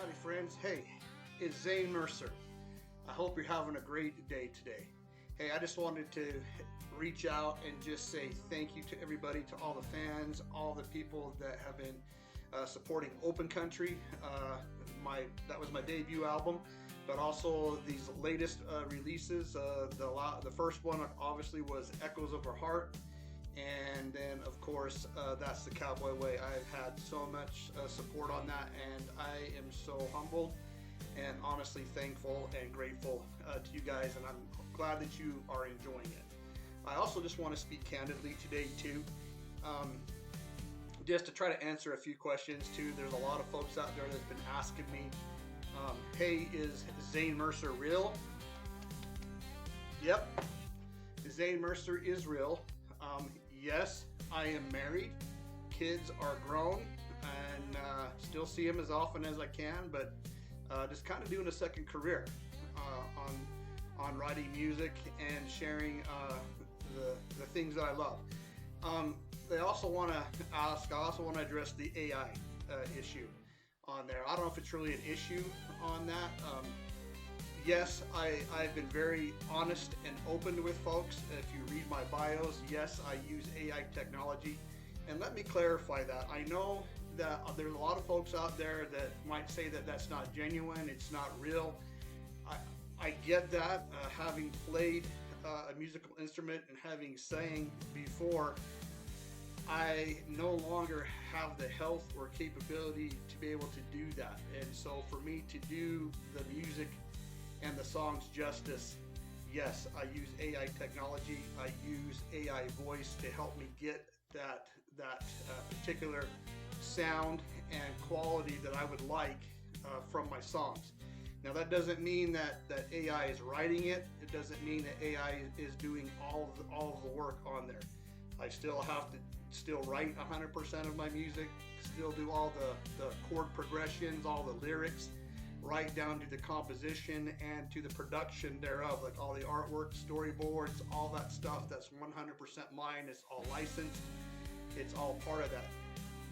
Howdy friends, hey, it's Zane Mercer. I hope you're having a great day today. Hey, I just wanted to reach out and just say thank you to everybody, to all the fans, all the people that have been supporting Open Country. That was my debut album, but also these latest releases. The first one obviously was Echoes of Our Heart. And then of course that's the Cowboy Way. I've had so much support on that, and I am so humbled and honestly thankful and grateful to you guys, and I'm glad that you are enjoying it. I also just want to speak candidly today too, just to try to answer a few questions too. There's a lot of folks out there that's been asking me, hey, is Zane Mercer real? Yep, Zane Mercer is real. Yes, I am married. Kids are grown, and still see them as often as I can, but just kind of doing a second career on writing music and sharing the things that I love. They also want to ask. I also want to address the AI issue on there. I don't know if it's really an issue on that. Yes, I've been very honest and open with folks. If you read my bios, yes, I use AI technology. And let me clarify that. I know that there's a lot of folks out there that might say that that's not genuine, it's not real. I get that. Having played a musical instrument and having sang before, I no longer have the health or capability to be able to do that. And so for me to do the music and the songs justice, yes, I use AI technology. I use AI voice to help me get that particular sound and quality that I would like from my songs. Now that doesn't mean that AI is writing it. It doesn't mean that AI is doing all of the work on there. I still have to write 100% of my music, still do all the chord progressions, all the lyrics, right down to the composition and to the production thereof, like all the artwork, storyboards, all that stuff. That's 100% mine. It's all licensed. It's all part of that.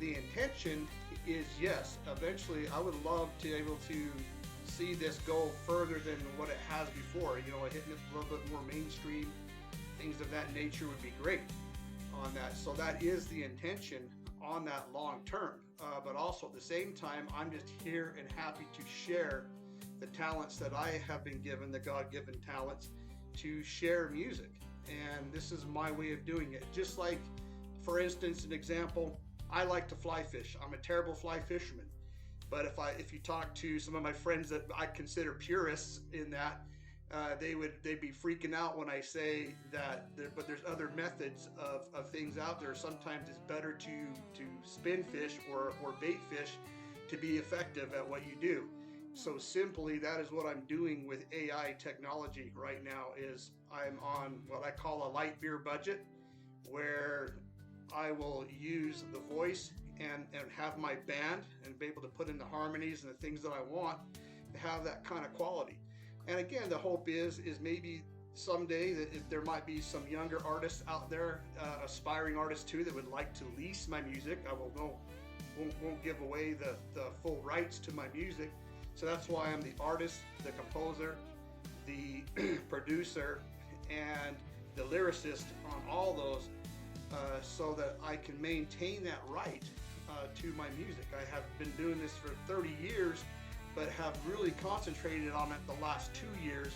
The intention is, yes, eventually I would love to be able to see this go further than what it has before. Hitting it a little bit more mainstream, things of that nature would be great on that. So that is the intention on that long term, but also at the same time, I'm just here and happy to share the talents that I have been given, the God-given talents to share music. And this is my way of doing it. Just like, for instance, an example, I like to fly fish. I'm a terrible fly fisherman, but if you talk to some of my friends that I consider purists in that, they'd be freaking out when I say that. But there's other methods of things out there. Sometimes it's better to spin fish or bait fish to be effective at what you do. So simply, that is what I'm doing with AI technology right now. Is I'm on what I call a light beer budget, where I will use the voice and have my band and be able to put in the harmonies and the things that I want to have that kind of quality. And again, the hope is maybe someday that if there might be some younger artists out there, aspiring artists too, that would like to lease my music. I won't give away the full rights to my music. So that's why I'm the artist, the composer, the producer, and the lyricist on all those, so that I can maintain that right to my music. I have been doing this for 30 years, but have really concentrated on it the last 2 years,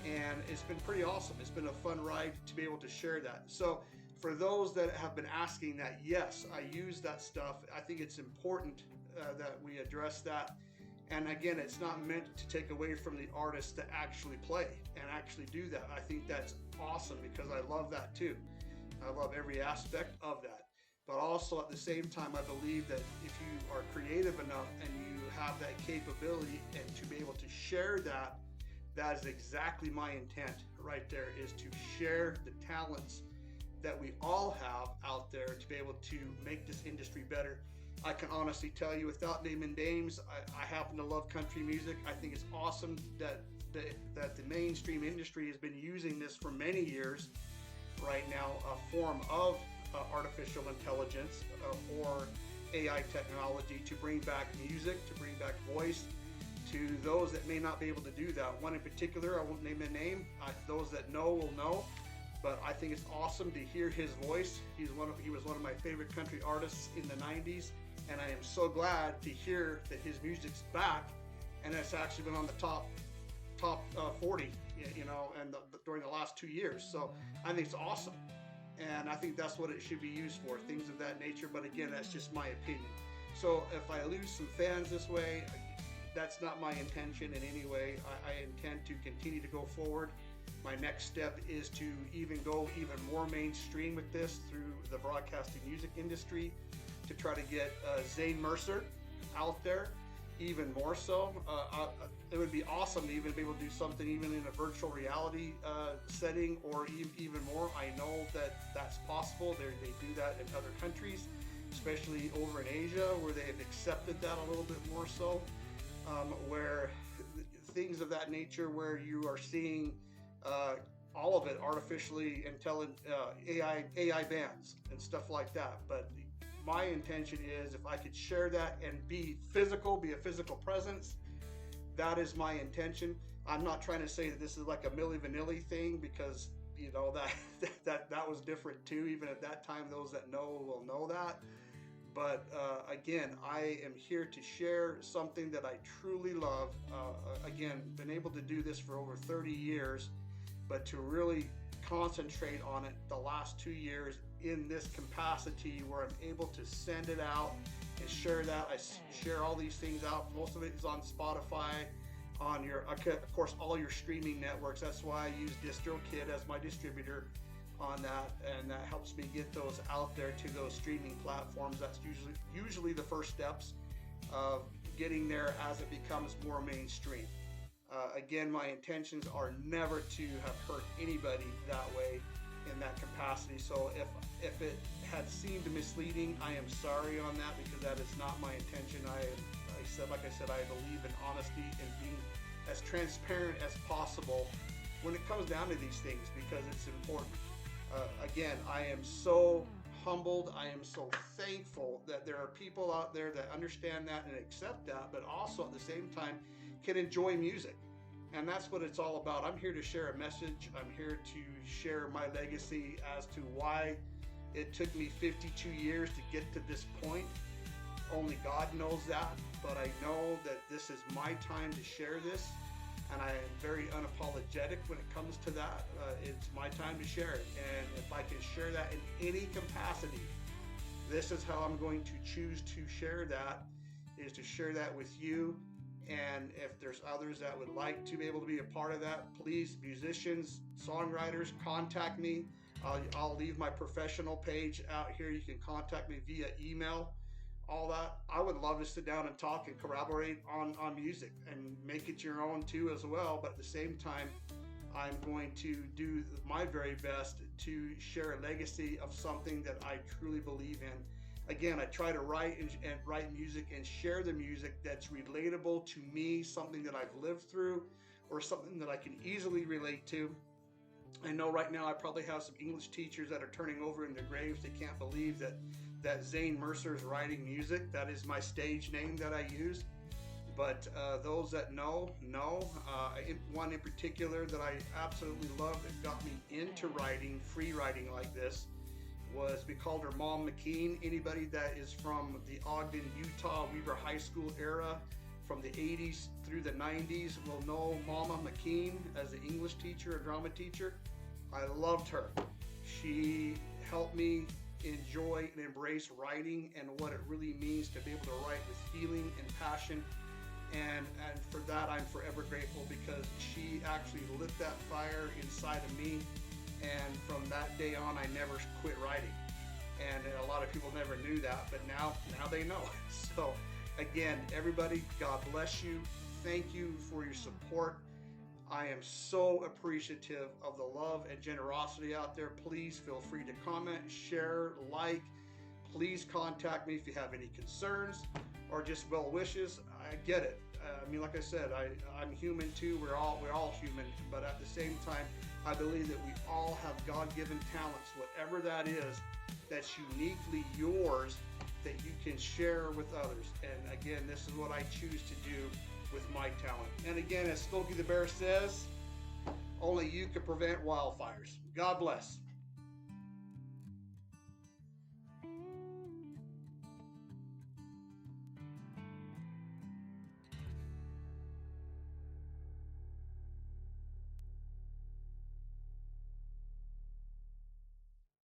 and it's been pretty awesome. It's been a fun ride to be able to share that. So for those that have been asking that, yes, I use that stuff. I think it's important that we address that. And again, it's not meant to take away from the artist to actually play and actually do that. I think that's awesome because I love that too. I love every aspect of that. But also at the same time, I believe that if you are creative enough and you have that capability and to be able to share that, that is exactly my intent right there, is to share the talents that we all have out there to be able to make this industry better. I can honestly tell you, without naming names, I happen to love country music. I think it's awesome that the mainstream industry has been using this for many years right now, a form of artificial intelligence or AI technology to bring back music, to bring back voice, to those that may not be able to do that. One in particular, I won't name a name. Those that know will know. But I think it's awesome to hear his voice. He was one of my favorite country artists in the 90s, and I am so glad to hear that his music's back, and it's actually been on the top 40, and during the last 2 years. So I think it's awesome, and I think that's what it should be used for, things of that nature. But again, that's just my opinion. So if I lose some fans this way, that's not my intention in any way. I intend to continue to go forward. My next step is to go even more mainstream with this through the broadcasting music industry, to try to get Zane Mercer out there even more so. It would be awesome to even be able to do something even in a virtual reality setting, or even more. I know that that's possible. They do that in other countries, especially over in Asia, where they have accepted that a little bit more so, where things of that nature, where you are seeing all of it artificially intelligent, AI bands and stuff like that. But my intention is, if I could share that and be a physical presence, that is my intention. I'm not trying to say that this is like a Milli Vanilli thing, because that was different too. Even at that time, those that know will know that. But again, I am here to share something that I truly love. Again, been able to do this for over 30 years, but to really concentrate on it the last 2 years in this capacity, where I'm able to send it out and share that. I share all these things out. Most of it is on Spotify, on of course, all your streaming networks. That's why I use DistroKid as my distributor on that, and that helps me get those out there to those streaming platforms. That's usually the first steps of getting there as it becomes more mainstream. Again, my intentions are never to have hurt anybody that way, in that capacity. So if it had seemed misleading, I am sorry on that, because that is not my intention. Like I said, I believe in honesty and being as transparent as possible when it comes down to these things, because it's important. Again, I am so humbled. I am so thankful that there are people out there that understand that and accept that, but also at the same time can enjoy music. And that's what it's all about. I'm here to share a message. I'm here to share my legacy as to why it took me 52 years to get to this point. Only God knows that, but I know that this is my time to share this, and I am very unapologetic when it comes to that. It's my time to share it, and if I can share that in any capacity, this is how I'm going to choose to share that, is to share that with you. And if there's others that would like to be able to be a part of that, please, musicians, songwriters, contact me. I'll leave my professional page out here. You can contact me via email, all that. I would love to sit down and talk and collaborate on music and make it your own too as well. But at the same time, I'm going to do my very best to share a legacy of something that I truly believe in. Again, I try to write and write music and share the music that's relatable to me, something that I've lived through, or something that I can easily relate to. I know right now I probably have some English teachers that are turning over in their graves. They can't believe that Zane Mercer is writing music. That is my stage name that I use. But those that know. One in particular that I absolutely love that got me into writing, free writing like this, we called her Mom McKean. Anybody that is from the Ogden, Utah, Weaver High School era, from the 80s through the 90s, will know Mama McKean as an English teacher, a drama teacher. I loved her. She helped me enjoy and embrace writing and what it really means to be able to write with feeling and passion. And for that, I'm forever grateful, because she actually lit that fire inside of me. And from that day on, I never quit writing. And a lot of people never knew that, but now they know. So again, everybody, God bless you. Thank you for your support. I am so appreciative of the love and generosity out there. Please feel free to comment, share, like. Please contact me if you have any concerns or just well wishes. I get it. I mean, like I said, I'm human too. We're all human, but at the same time, I believe that we all have God-given talents, whatever that is, that's uniquely yours, that you can share with others. And again, this is what I choose to do. with my talent. And again, as Smokey the Bear says, only you can prevent wildfires. God bless.